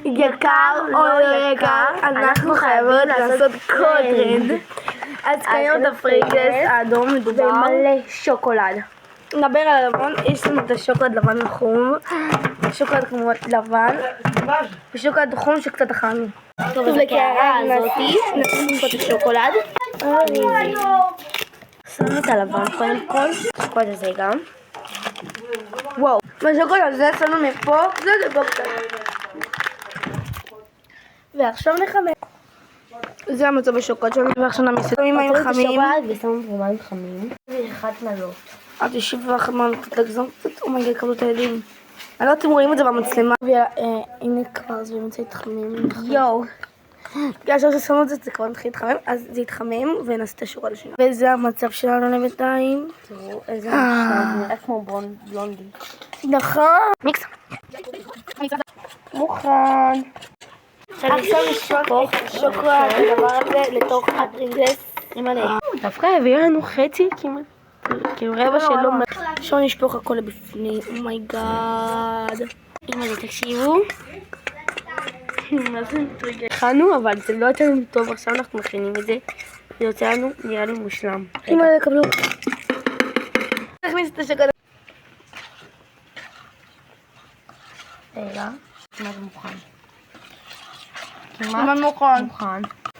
יקר או לא יקר, אנחנו חייבות לעשות קוד-רד. אז כיום את הפרינגלס האדום מדובר ומלא שוקולד. נדבר על הלבן. יש לנו את השוקולד לבן חום, שוקולד כמובן לבן ושוקולד חום שקצת אכלנו. טוב, אז הקערה הזאתי נשים פה את השוקולד. שמנו את הלבן קודם כל, השוקולד הזה גם. וואו, מהשוקולד הזה שמנו מפה, זה פה קצת. ועכשיו נחמם. זה המצב בשוקולד שלנו, ועכשיו נעמיס את המים חמים. ושמנו פה מים חמים. ואחת מלות. עד ישיב ואחת מעלות לגזום קצת, אומייגד, קבלו את הילדים. אני לא יודעת אם רואים את זה במצלמה. והנה כבר זה באמצע להתחמם. יואו. עכשיו ששמנו את זה, זה כבר מתחיל להתחמם, אז זה יתחמם ונעשה את השוקולד השני. וזה המצב שלנו לבינתיים. תראו איזה משהו, נראה כמו בלונדי. נכון. מיקס. מוכן. עכשיו נשפוך את השוקולד, הדבר הזה, לתוך הפרינגלס. דווקא הביא לנו חצי כמעט. כאילו רבע שלו. עכשיו נשפוך הכל לבפנים, אומייגאד. אמא זה תקשיבו. מה זה מתרגש? הכנו, אבל זה לא יוצא לנו טוב, עכשיו אנחנו מכינים את זה. זה יוצא לנו, נראה לי מושלם. אמא קבלו. תכניס את השוקולד. רגע, כמעט מוכן. כמעט מוכן.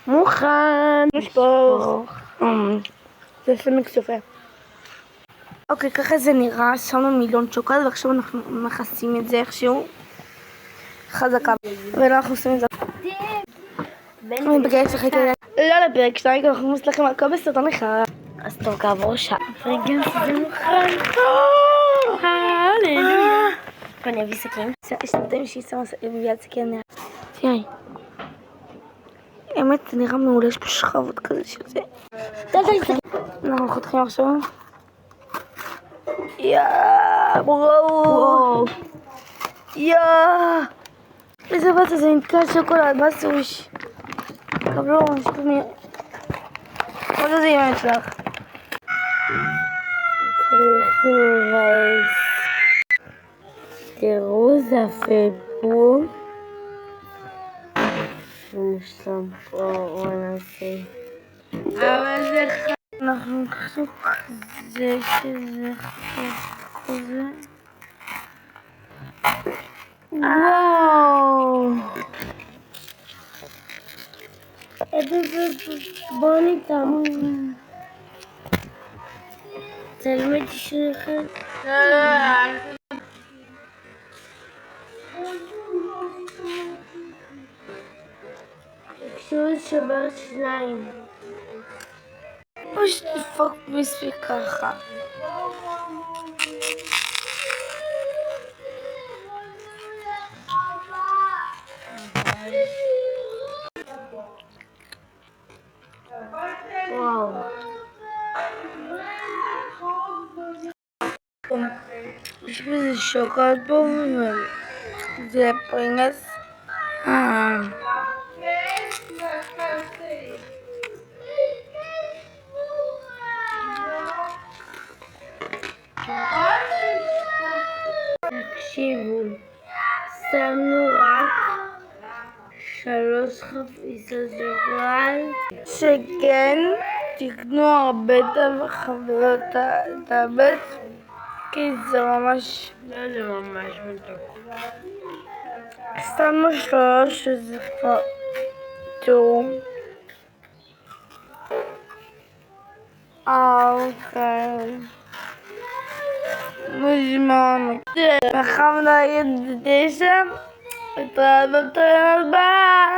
מוכן. נשפוך. זה סמק יפה. אוקיי, ככה זה נראה, שמנו מיליון שוקולד ועכשיו אנחנו מכסים את זה איכשהו חזקה ואנחנו עושים את זה. אני בגלל לשחק את זה לא לפרק 2, כי אנחנו עושים לכם הכל בסרטון אחד. אז טוב, כעבור שעה. פרגנס זה מוכן. אני אביא סכין. שנתיים שהיא שמה מביאה סכין. תראי. האמת זה נראה מעולה, יש פה שכבות כזה שזה. אנחנו חותכים עכשיו. וואו. איזה בת זה נתקע שוקולד, מה סוש? קבלו, יש פה מי... עוד איזה יום אצלך. תראו זה הפבו. ונשתם פה נעשה. אבל זה אנחנו נחשוב זה שזה חוזה. וואו. איזה בוא ניתן. תלמד שלכם. כשהוא שבר שניים. או שתפוק מספיק ככה. וואו. יש בזה שוקולד פה וזה פרינגלס. תקשיבו, שמנו רק 3 חפיסות שוקולד. שכן, תקנו הרבה חברות טאבלט, כי זה ממש מתוק. שמנו 3 שזה כבר תראו. אוקיי. מוזמן. וחמנה ידע 9. ותראה בפרק הבא.